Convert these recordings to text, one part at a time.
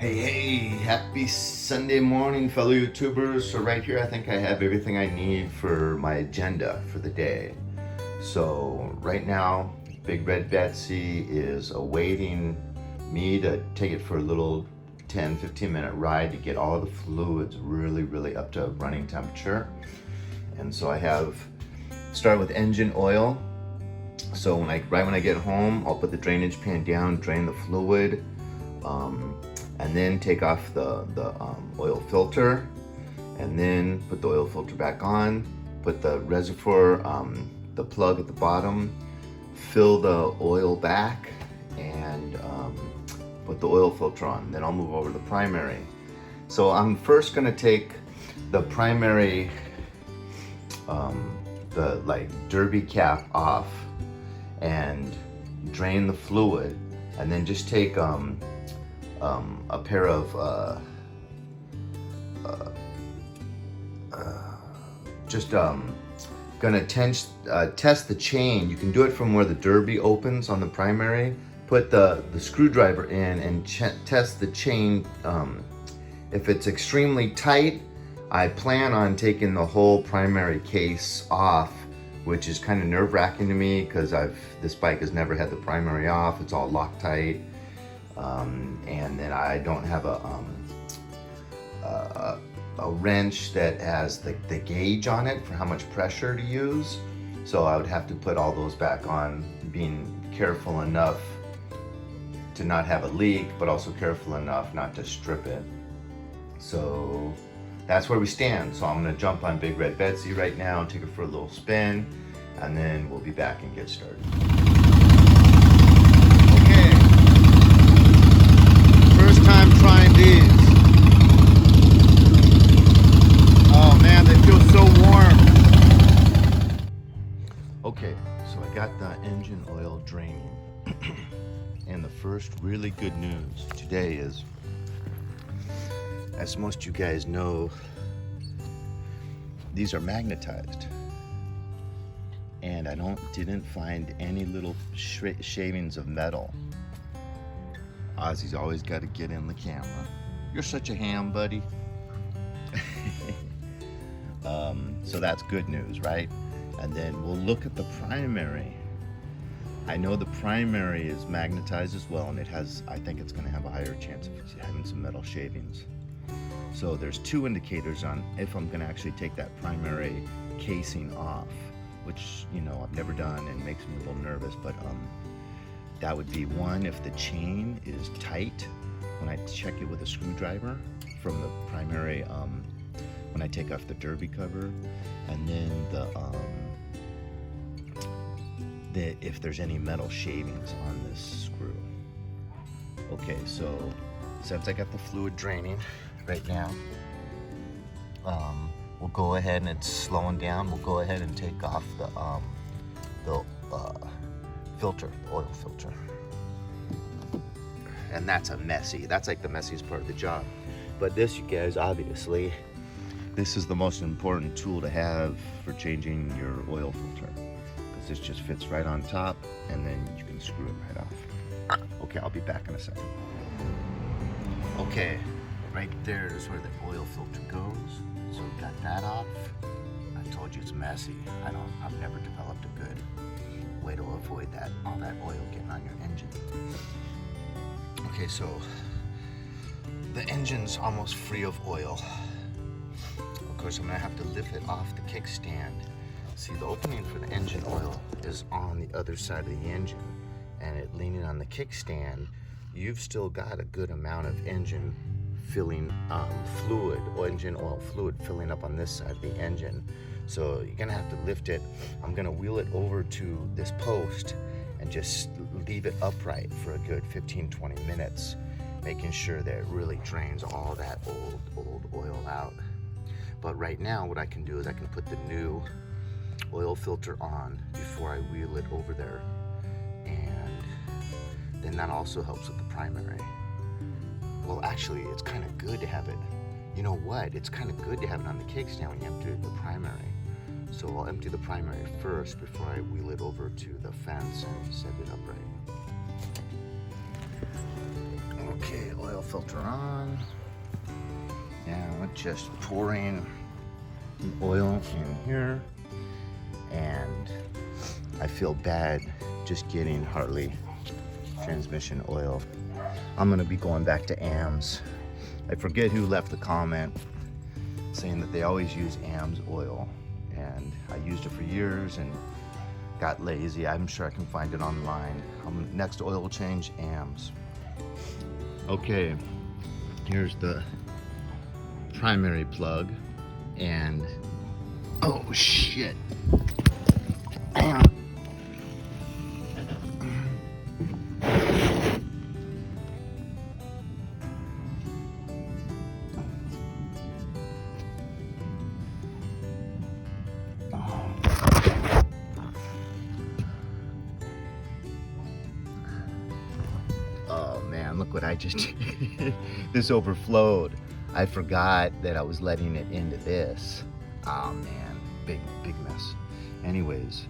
Hey, happy Sunday morning, fellow YouTubers. So right here, I think I have everything I need for my agenda for the day. So right now, Big Red Betsy is awaiting me to take it for a little 10-15 minute ride to get all of the fluids really up to running temperature. And so I have started with engine oil. So right when I get home, I'll put the drainage pan down, drain the fluid, and then take off the oil filter, and then put the oil filter back on, put the reservoir, the plug at the bottom, fill the oil back, and put the oil filter on. Then I'll move over to the primary. So I'm first gonna take the primary, the derby cap off and drain the fluid, and then just take a pair of gonna test the chain. You can do it from where the derby opens on the primary. Put the screwdriver in and test the chain. If it's extremely tight, I plan on taking the whole primary case off, which is kind of nerve-wracking to me because this bike has never had the primary off. It's all Loctite. And then I don't have a wrench that has the gauge on it for how much pressure to use. So I would have to put all those back on, being careful enough to not have a leak, but also careful enough not to strip it. So that's where we stand. So I'm gonna jump on Big Red Betsy right now, take it for a little spin, and then we'll be back and get started. First time trying these. Oh man, they feel so warm. Okay, so I got the engine oil draining. And the first really good news today is, as most of you guys know, these are magnetized. And I didn't find any little shavings of metal. Ozzy's always got to get in the camera. You're such a ham, buddy. So that's good news, right? And then we'll look at the primary. I know the primary is magnetized as well, and I think it's going to have a higher chance of having some metal shavings. So there's two indicators on if I'm going to actually take that primary casing off, which, I've never done and makes me a little nervous, but that would be one, if the chain is tight when I check it with a screwdriver from the primary, when I take off the derby cover, and then if there's any metal shavings on this screw. Okay, so since I got the fluid draining right now, we'll go ahead, and it's slowing down, we'll go ahead and take off the filter, the oil filter. And that's like the messiest part of the job. But this, you guys, obviously, this is the most important tool to have for changing your oil filter, because this just fits right on top, and then you can screw it right off. Okay, I'll be back in a second. Okay, right there is where the oil filter goes. So we got that off. I told you it's messy. I've never developed a good way to avoid all that oil getting on your engine. Okay, so the engine's almost free of oil. Of course, I'm gonna have to lift it off the kickstand. See, the opening for the engine oil is on the other side of the engine, and it leaning on the kickstand, you've still got a good amount of engine filling engine oil fluid filling up on this side of the engine. So you're gonna have to lift it. I'm gonna wheel it over to this post and just leave it upright for a good 15-20 minutes, making sure that it really drains all that old oil out. But right now, what I can do is I can put the new oil filter on before I wheel it over there, and then that also helps with the primary. Well, actually, it's kind of good to have it. You know what? It's kind of good to have it on the kickstand when you empty the primary. So I'll empty the primary first before I wheel it over to the fence and set it upright. Okay, oil filter on. Now just pouring oil in here, and I feel bad just getting Hartley transmission oil. I'm gonna be going back to AMS. I forget who left the comment saying that they always use AMS oil, and I used it for years and got lazy. I'm sure I can find it online. Next oil change, AMS. Okay, here's the primary plug, and oh shit. Hang on. Oh man, look what I just did. This overflowed. I forgot that I was letting it into this. Oh man, big mess. Anyways,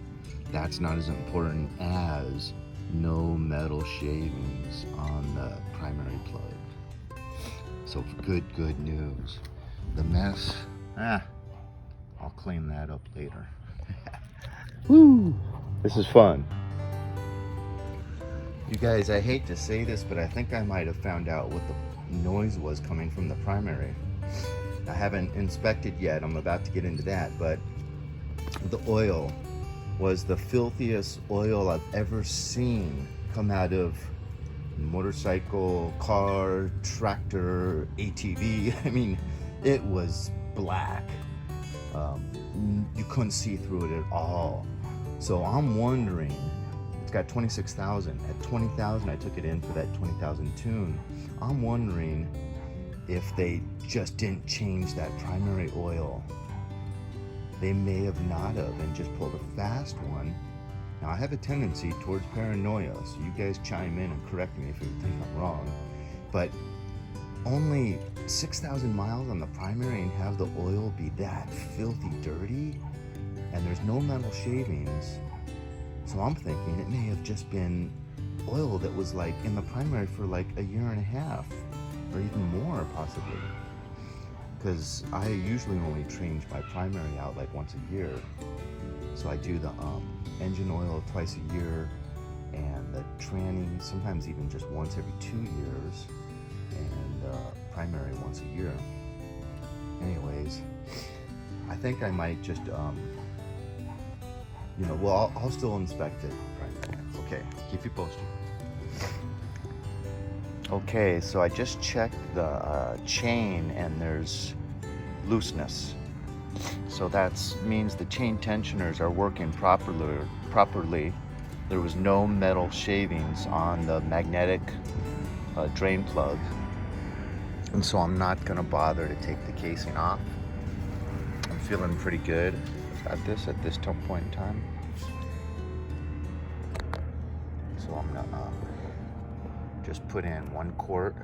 that's not as important as no metal shavings on the primary plug. So good news. The mess, I'll clean that up later. Woo! This is fun. You guys, I hate to say this, but I think I might have found out what the noise was coming from the primary. I haven't inspected yet. I'm about to get into that, but the oil was the filthiest oil I've ever seen come out of motorcycle, car, tractor, ATV. I mean, it was black. You couldn't see through it at all. So I'm wondering, it's got 26,000. At 20,000, I took it in for that 20,000 tune. I'm wondering if they just didn't change that primary oil. They may have not have and just pulled a fast one. Now I have a tendency towards paranoia, so you guys chime in and correct me if you think I'm wrong. But only 6,000 miles on the primary and have the oil be that filthy dirty, and there's no metal shavings. So I'm thinking it may have just been oil that was like in the primary for like a year and a half, or even more possibly. Because I usually only change my primary out like once a year. So I do the engine oil twice a year, and the tranny sometimes even just once every 2 years, and primary once a year. Anyways, I think I might just, well, I'll still inspect it. Okay, keep you posted. Okay, so I just checked the chain and there's looseness. So that means the chain tensioners are working properly. There was no metal shavings on the magnetic drain plug. And so I'm not gonna bother to take the casing off. I'm feeling pretty good at this point in time. So I'm gonna just put in 1 quart.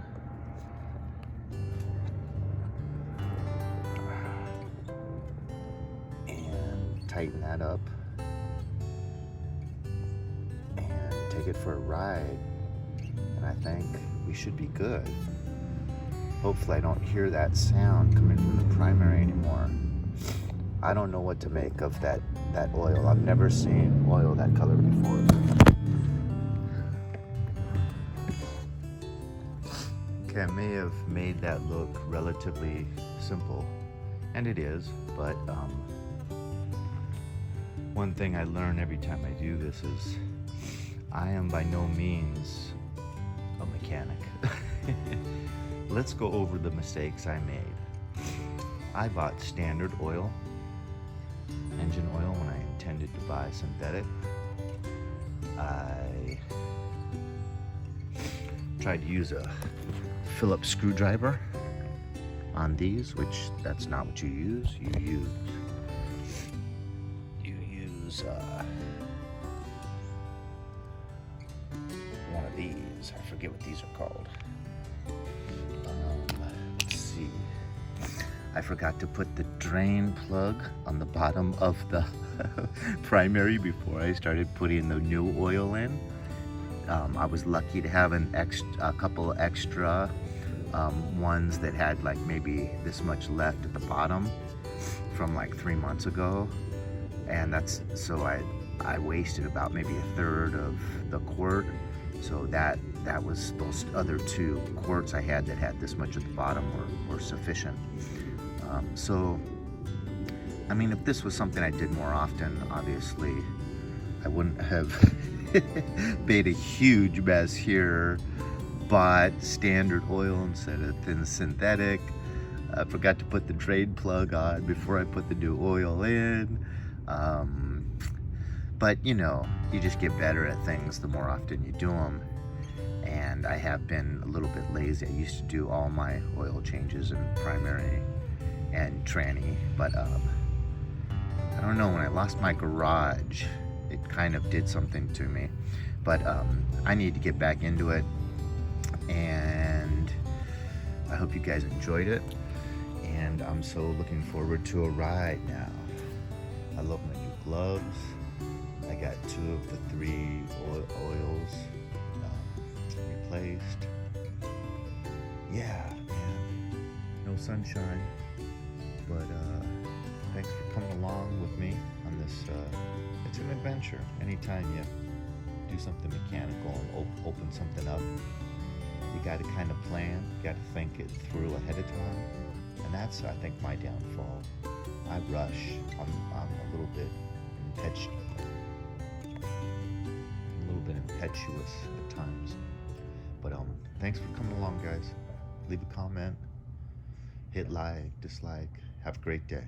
And tighten that up. And take it for a ride. And I think we should be good. Hopefully I don't hear that sound coming from the primary anymore. I don't know what to make of that oil. I've never seen oil that color before. Okay, I may have made that look relatively simple, and it is, but one thing I learn every time I do this is I am by no means a mechanic. Let's go over the mistakes I made. I bought standard oil, engine oil, when I intended to buy synthetic. I tried to use a Phillips screwdriver on these, which that's not what you use. You use one of these. I forget what these are called. Let's see. I forgot to put the drain plug on the bottom of the primary before I started putting the new oil in. I was lucky to have a couple extra ones that had like maybe this much left at the bottom from like 3 months ago, and that's so I wasted about maybe a third of the quart. So that was those other 2 quarts I had that had this much at the bottom were sufficient. So I mean, if this was something I did more often, obviously I wouldn't have made a huge mess here. Bought standard oil instead of thin synthetic. I forgot to put the drain plug on before I put the new oil in. But you know, you just get better at things the more often you do them. And I have been a little bit lazy. I used to do all my oil changes in primary and tranny, but I don't know, when I lost my garage, it kind of did something to me. But I need to get back into it, and I hope you guys enjoyed it. And I'm so looking forward to a ride now. I love my new gloves. I got 2 of the 3 oils replaced. Yeah, man. No sunshine, but thanks for coming along with me on this. It's an adventure. Anytime you do something mechanical and open something up, you got to kind of plan. You got to think it through ahead of time, and that's, I think, my downfall. I rush. I'm a little bit impetuous at times. But thanks for coming along, guys. Leave a comment, hit like, dislike. Have a great day.